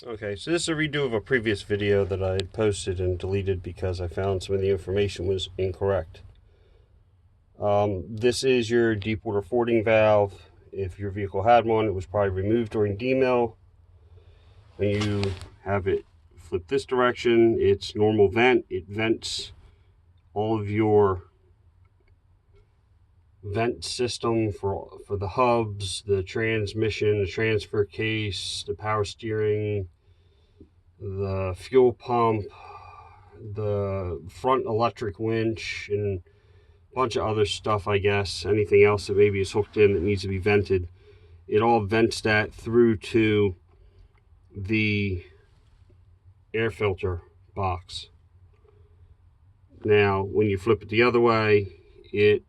Okay, so this is a redo of a previous video that I had posted and deleted because I found some of the information was incorrect. This is your deep water fording valve. If your vehicle had one, it was probably removed during demill. When you have it flip this direction, it's normal vent. It vents all of your vent system for the hubs, the transmission, the transfer case, the power steering, the fuel pump, the front electric winch, and a bunch of other stuff, I guess. Anything else that maybe is hooked in that needs to be vented. It all vents that through to the air filter box. Now, when you flip it the other way, it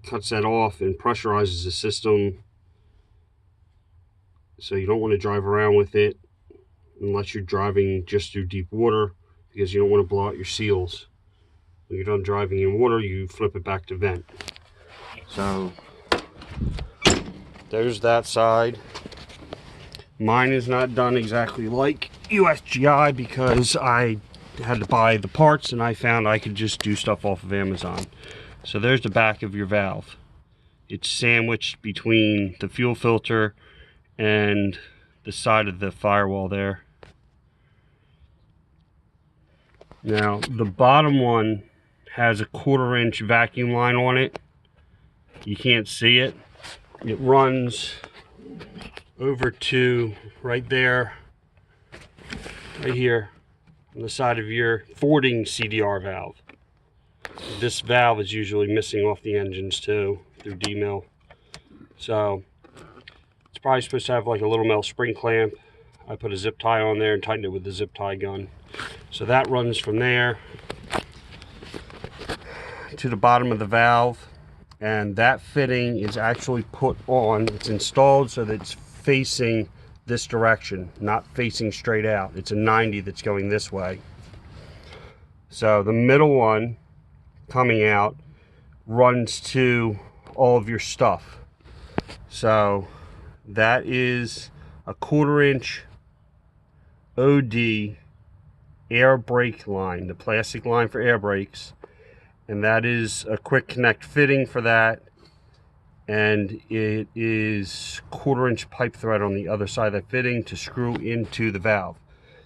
cuts that off and pressurizes the system. So you don't want to drive around with it unless you're driving just through deep water, because you don't want to blow out your seals. When you're done driving in water, you flip it back to vent. So there's that side. Mine is not done exactly like USGI because I had to buy the parts and I found I could just do stuff off of Amazon. So there's the back of your valve. It's sandwiched between the fuel filter and the side of the firewall there. Now the bottom one has a 1/4 inch vacuum line on it. You can't see it. It runs over to right there, right here on the side of your fording CDR valve. This valve is usually missing off the engines too through demill. So it's probably supposed to have like a little metal spring clamp. I put a zip tie on there and tightened it with the zip tie gun. So that runs from there to the bottom of the valve, and that fitting is actually put on. It's installed so that it's facing this direction, not facing straight out. It's a 90 that's going this way. So the middle one coming out runs to all of your stuff. So that is a 1/4 inch OD air brake line, the plastic line for air brakes, and that is a quick connect fitting for that, and it is 1/4 inch pipe thread on the other side of that fitting to screw into the valve.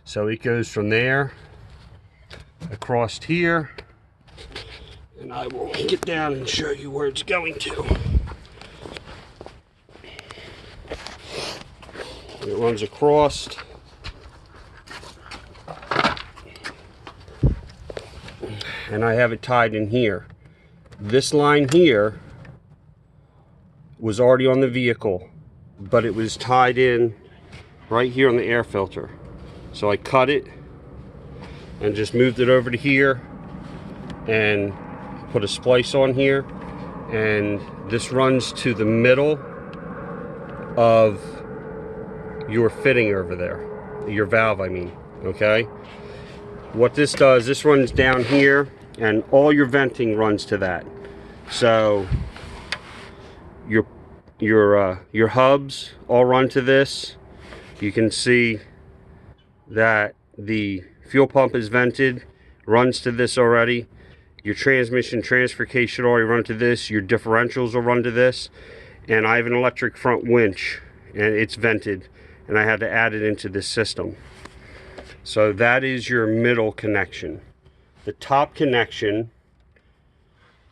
So it goes from there across here, and I will get down and show you where it's going to. It runs across. And I have it tied in here. This line here was already on the vehicle, but it was tied in right here on the air filter. So I cut it and just moved it over to here and put a splice on here, and this runs to the middle of your fitting over there, your valve I mean, okay? What this does, this runs down here and all your venting runs to that. So your hubs all run to this. You can see that the fuel pump is vented, runs to this already. Your transmission transfer case should already run to this. Your differentials will run to this. And I have an electric front winch and it's vented, and I had to add it into this system. So that is your middle connection. The top connection,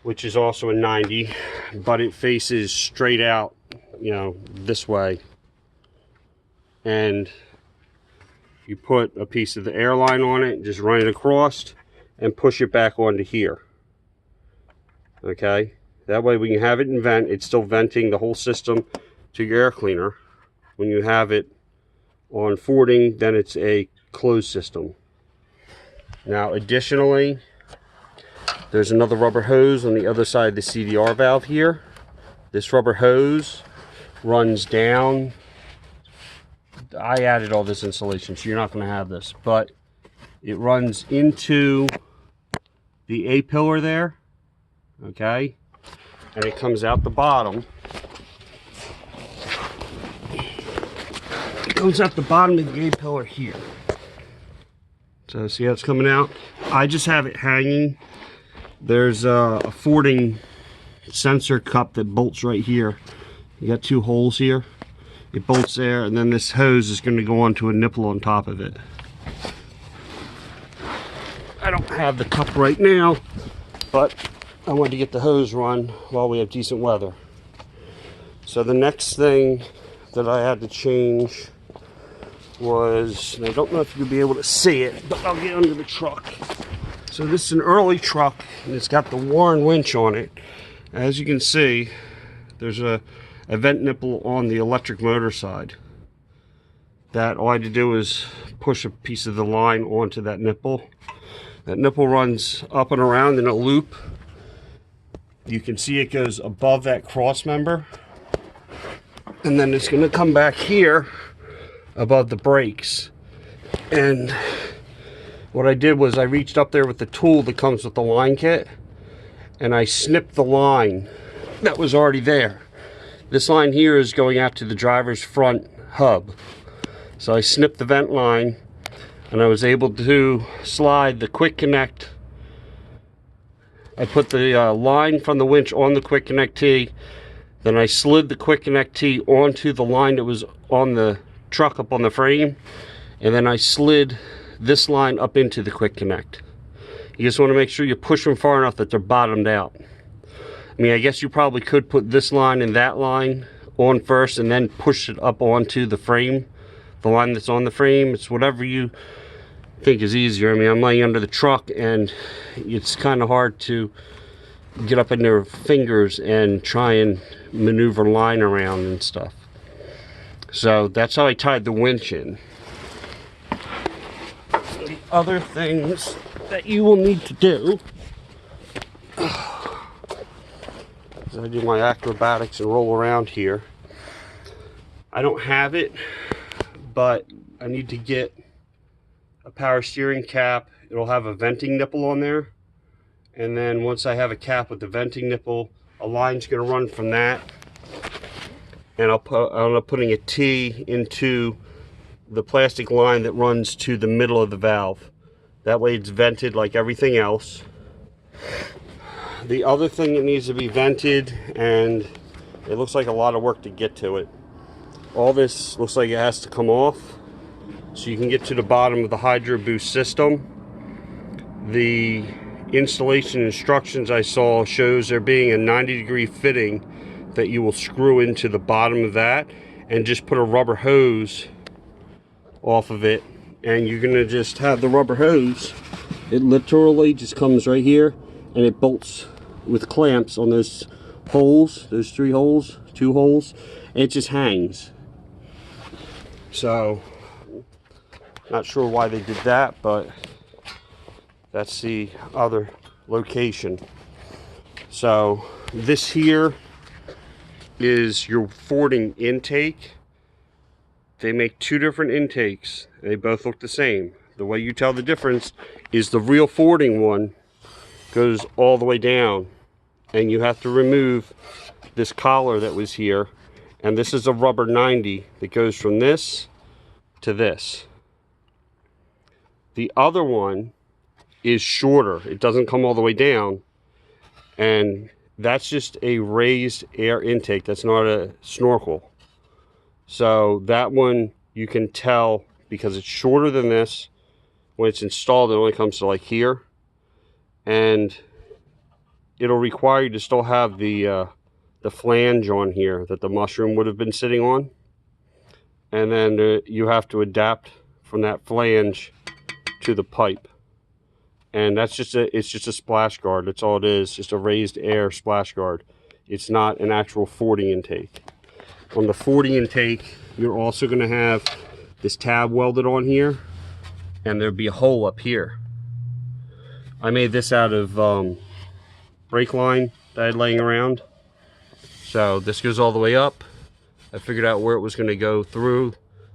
which is also a 90, but it faces straight out, you know, this way. And you put a piece of the air line on it, just run it across and push it back onto here. Okay? That way when you have it in vent, it's still venting the whole system to your air cleaner. When you have it on fording, then it's a closed system. Now additionally, there's another rubber hose on the other side of the CDR valve here. This rubber hose runs down. I added all this insulation, so you're not going to have this, but it runs into the A pillar there, okay, and it comes out the bottom comes out the bottom of the A-pillar here. So see how it's coming out? I just have it hanging. There's a fording sensor cup that bolts right here. You got 2 holes here. It bolts there, and then this hose is going to go onto a nipple on top of it. I don't have the cup right now, but I wanted to get the hose run while we have decent weather. So the next thing that I had to change was, and I don't know if you'll be able to see it, but I'll get under the truck. So this is an early truck, and it's got the Warren winch on it. As you can see, there's a vent nipple on the electric motor side. That all I had to do was push a piece of the line onto that nipple. That nipple runs up and around in a loop. You can see it goes above that cross member, and then it's going to come back here above the brakes. And what I did was I reached up there with the tool that comes with the line kit, and I snipped the line that was already there. This line here is going out to the driver's front hub. So I snipped the vent line, and I was able to slide the quick connect. I put the line from the winch on the quick connect T, then I slid the quick connect T onto the line that was on the truck up on the frame, and then I slid this line up into the quick connect. You just want to make sure you push them far enough that they're bottomed out. I mean, I guess you probably could put this line and that line on first and then push it up onto the frame, the line that's on the frame. It's whatever you think is easier. I mean, I'm laying under the truck, and it's kind of hard to get up in their fingers and try and maneuver line around and stuff. So that's how I tied the winch in. The other things that you will need to do is I do my acrobatics and roll around here. I don't have it, but I need to get a power steering cap. It'll have a venting nipple on there, and then once I have a cap with the venting nipple, a line's going to run from that, and I'm putting a T into the plastic line that runs to the middle of the valve. That way it's vented like everything else. The other thing that needs to be vented, and it looks like a lot of work to get to it, all this looks like it has to come off so you can get to the bottom of the Hydro Boost system. The installation instructions I saw shows there being a 90-degree fitting that you will screw into the bottom of that and just put a rubber hose off of it, and you're gonna just have the rubber hose. It literally just comes right here, and it bolts with clamps on those holes, those 3 holes, 2 holes, and it just hangs. So not sure why they did that, but that's the other location. So this here is your fording intake. They make 2 different intakes. They both look the same. The way you tell the difference is the real fording one goes all the way down, and you have to remove this collar that was here, and this is a rubber 90 that goes from this to this. The other one is shorter. It doesn't come all the way down, and that's just a raised air intake. That's not a snorkel. So that one you can tell because it's shorter than this. When it's installed, it only comes to like here, and it'll require you to still have the flange on here that the mushroom would have been sitting on, and then you have to adapt from that flange to the pipe, and that's just it's just a splash guard. That's all it is, just a raised air splash guard. It's not an actual fording intake. On the fording intake, you're also going to have this tab welded on here, and there'll be a hole up here. I made this out of brake line that I had laying around. So this goes all the way up. I figured out where it was going to go through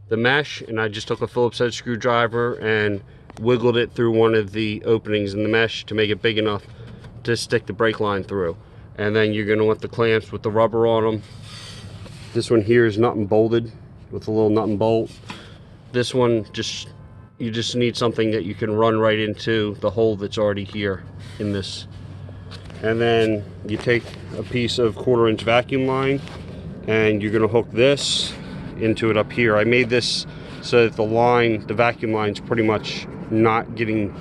the mesh, and I just took a Phillips head screwdriver and wiggled it through one of the openings in the mesh to make it big enough to stick the brake line through. And then you're going to want the clamps with the rubber on them. This one here is nut and bolted with a little nut and bolt. This one, you just need something that you can run right into the hole that's already here in this. And then you take a piece of 1/4-inch vacuum line and you're going to hook this into it up here. I made this so that the vacuum line's pretty much not getting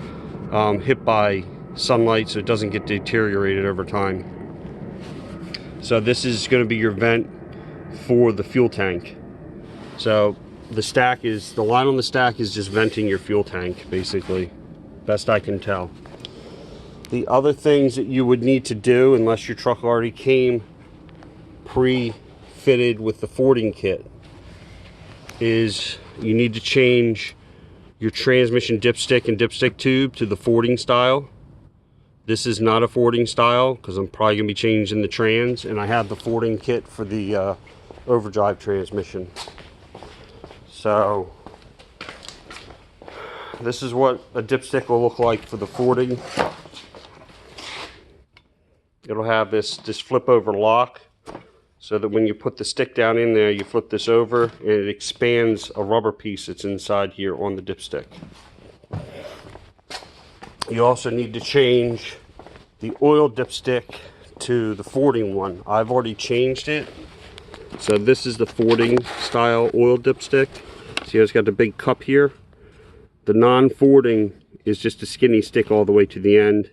hit by sunlight, so it doesn't get deteriorated over time. So this is going to be your vent for the fuel tank. So the line on the stack is just venting your fuel tank, basically, best I can tell. The other things that you would need to do, unless your truck already came pre-fitted with the fording kit, is you need to change your transmission dipstick and dipstick tube to the fording style. This is not a fording style because I'm probably going to be changing the trans, and I have the fording kit for the overdrive transmission. So this is what a dipstick will look like for the fording. It'll have this flip over lock, so that when you put the stick down in there, you flip this over and it expands a rubber piece that's inside here on the dipstick. You also need to change the oil dipstick to the fording one. I've already changed it. So this is the fording style oil dipstick. See how it's got the big cup here? The non-fording is just a skinny stick all the way to the end.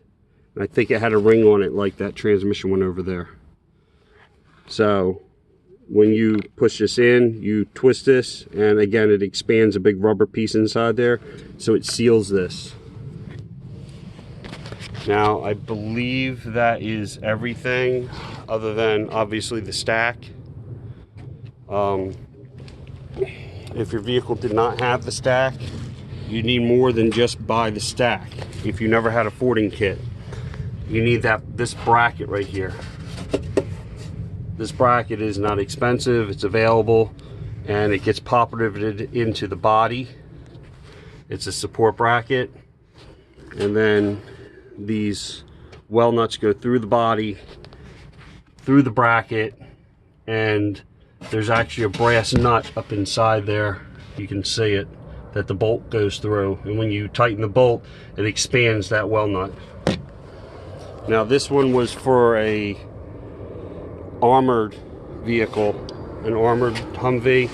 I think it had a ring on it like that transmission one over there. So when you push this in, you twist this, and again it expands a big rubber piece inside there, so it seals this. Now I believe that is everything other than obviously the stack. If your vehicle did not have the stack, you need more than just buy the stack. If you never had a fording kit, you need this bracket right here. This bracket is not expensive, it's available, and it gets pop riveted into the body. It's a support bracket, and then these well nuts go through the body, through the bracket, and there's actually a brass nut up inside there. You can see it, that the bolt goes through, and when you tighten the bolt, it expands that well nut. Now this one was for a armored vehicle, an armored Humvee.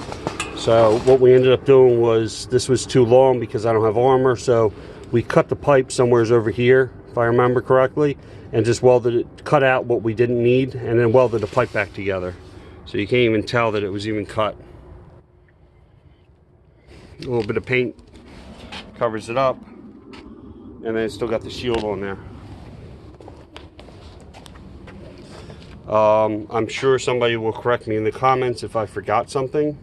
So what we ended up doing was, this was too long because I don't have armor, so we cut the pipe somewheres over here, if I remember correctly, and just welded it, cut out what we didn't need, and then welded the pipe back together. So you can't even tell that it was even cut. A little bit of paint covers it up, and then it's still got the shield on there. I'm sure somebody will correct me in the comments if I forgot something.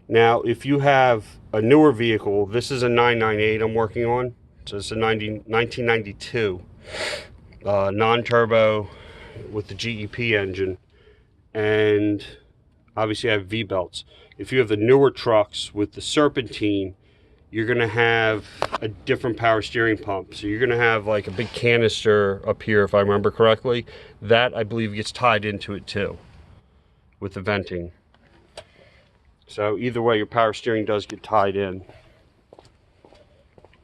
Now, if you have a newer vehicle, this is a 998 I'm working on. So it's a 1992 non-turbo with the GEP engine. And obviously I have V-belts. If you have the newer trucks with the serpentine, you're going to have a different power steering pump. So you're going to have like a big canister up here, if I remember correctly. That, I believe, gets tied into it too, with the venting. So either way, your power steering does get tied in.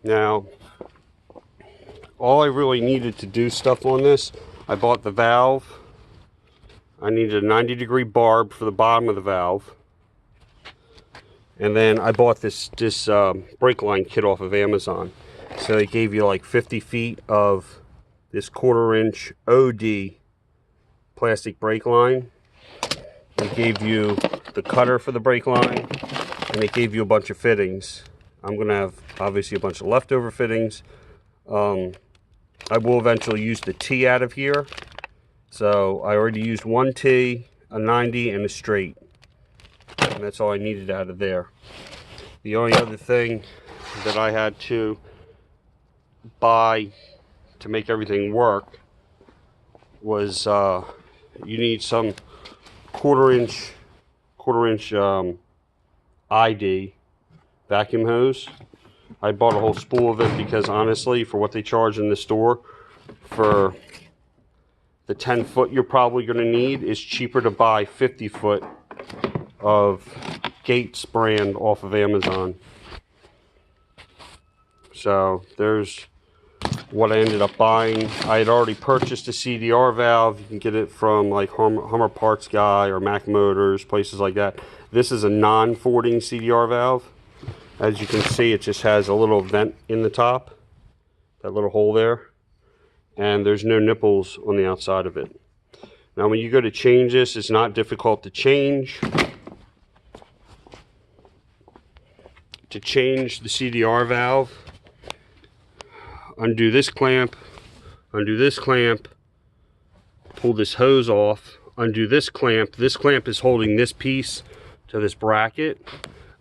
Now, all I really needed to do stuff on this, I bought the valve. I needed a 90-degree barb for the bottom of the valve. And then I bought this brake line kit off of Amazon. So it gave you like 50 feet of this 1/4-inch OD plastic brake line. It gave you the cutter for the brake line, and it gave you a bunch of fittings. I'm going to have obviously a bunch of leftover fittings. I will eventually use the T out of here. So I already used one T, a 90, and a straight. And that's all I needed out of there. The only other thing that I had to buy to make everything work was you need some 1/4-inch ID vacuum hose. I bought a whole spool of it because honestly, for what they charge in the store, for the 10-foot you're probably going to need, is cheaper to buy 50-foot of Gates brand off of Amazon. So there's what I ended up buying. I had already purchased a CDR valve. You can get it from like Hummer Parts Guy or Mac Motors, places like that. This is a non-fording CDR valve. As you can see, it just has a little vent in the top, that little hole there, and there's no nipples on the outside of it. Now when you go to change this, it's not difficult to change. To change the CDR valve, undo this clamp, pull this hose off, undo this clamp. This clamp is holding this piece to this bracket.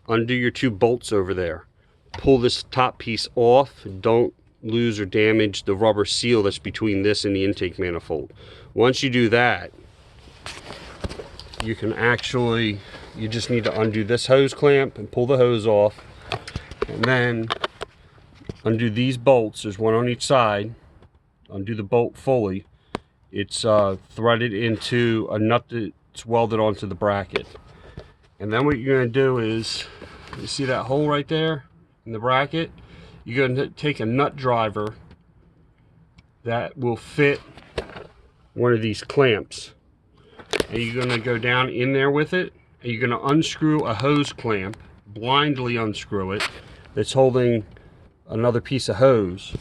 Undo your 2 bolts over there. Pull this top piece off. Don't lose or damage the rubber seal that's between this and the intake manifold. Once you do that, you can actually, you just need to undo this hose clamp and pull the hose off, and then undo these bolts. There's one on each side. Undo the bolt fully. It's threaded into a nut that's welded onto the bracket. And then what you're going to do is, you see that hole right there in the bracket? You're going to take a nut driver that will fit one of these clamps, and you're going to go down in there with it, and you're going to unscrew a hose clamp, blindly unscrew it, that's holding another piece of hose.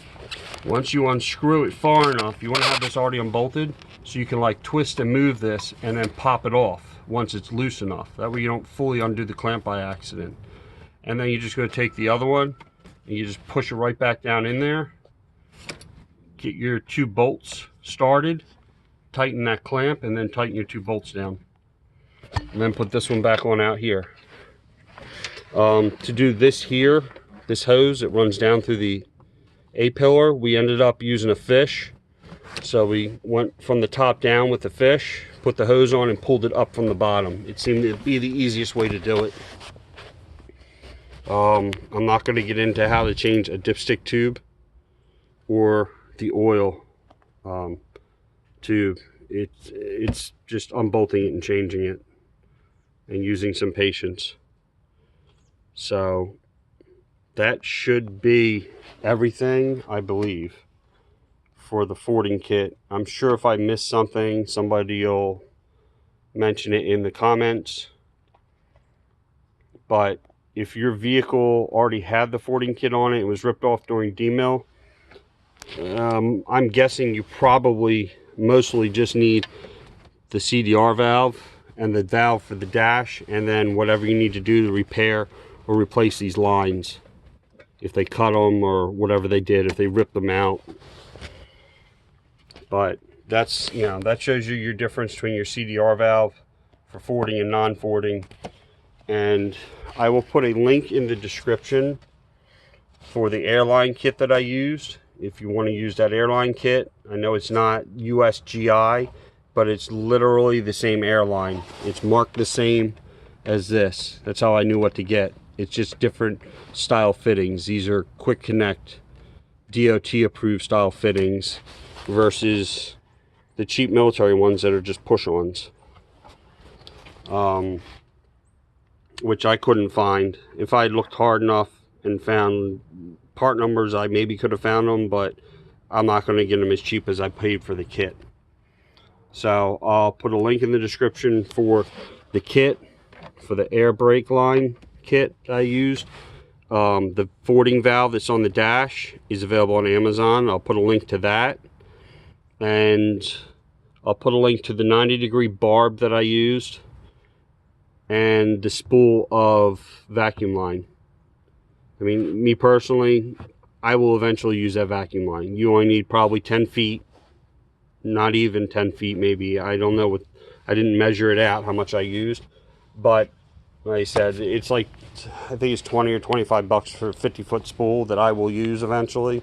Once you unscrew it far enough, you want to have this already unbolted so you can like twist and move this and then pop it off once it's loose enough. That way you don't fully undo the clamp by accident. And then you're just going to take the other one and you just push it right back down in there. Get your 2 bolts started, tighten that clamp, and then tighten your 2 bolts down. And then put this one back on out here. To do this here, this hose, it runs down through the A-pillar. We ended up using a fish. So we went from the top down with the fish, put the hose on, and pulled it up from the bottom. It seemed to be the easiest way to do it. I'm not going to get into how to change a dipstick tube or the oil tube. It's just unbolting it and changing it and using some patience. So that should be everything, I believe, for the fording kit. I'm sure if I missed something, somebody will mention it in the comments. But if your vehicle already had the fording kit on it, it was ripped off during demill, I'm guessing you probably mostly just need the CDR valve and the valve for the dash, and then whatever you need to do to repair or replace these lines. If they cut them or whatever they did, if they ripped them out. But that's, you know, that shows you your difference between your CDR valve for fording and non-fording. And I will put a link in the description for the airline kit that I used. If you want to use that airline kit, I know it's not USGI, but it's literally the same airline. It's marked the same as this. That's how I knew what to get. It's just different style fittings. These are quick connect, DOT approved style fittings versus the cheap military ones that are just push-ons, which I couldn't find. If I had looked hard enough and found part numbers, I maybe could have found them, but I'm not going to get them as cheap as I paid for the kit. So I'll put a link in the description for the kit, for the air brake line kit I used. The fording valve that's on the dash is available on Amazon. I'll put a link to that, and I'll put a link to the 90-degree barb that I used and the spool of vacuum line. I mean, me personally, I will eventually use that vacuum line. You only need probably 10 feet, not even 10 feet maybe. I don't know what, I didn't measure it out how much I used, but like I said, it's like, I think it's 20 or 25 bucks for a 50-foot spool that I will use eventually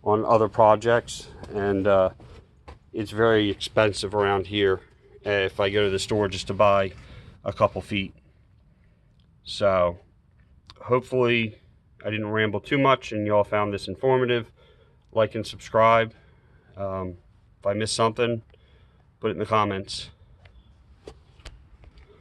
on other projects. And it's very expensive around here if I go to the store just to buy a couple feet. So hopefully I didn't ramble too much and y'all found this informative. Like and subscribe. If I missed something, put it in the comments.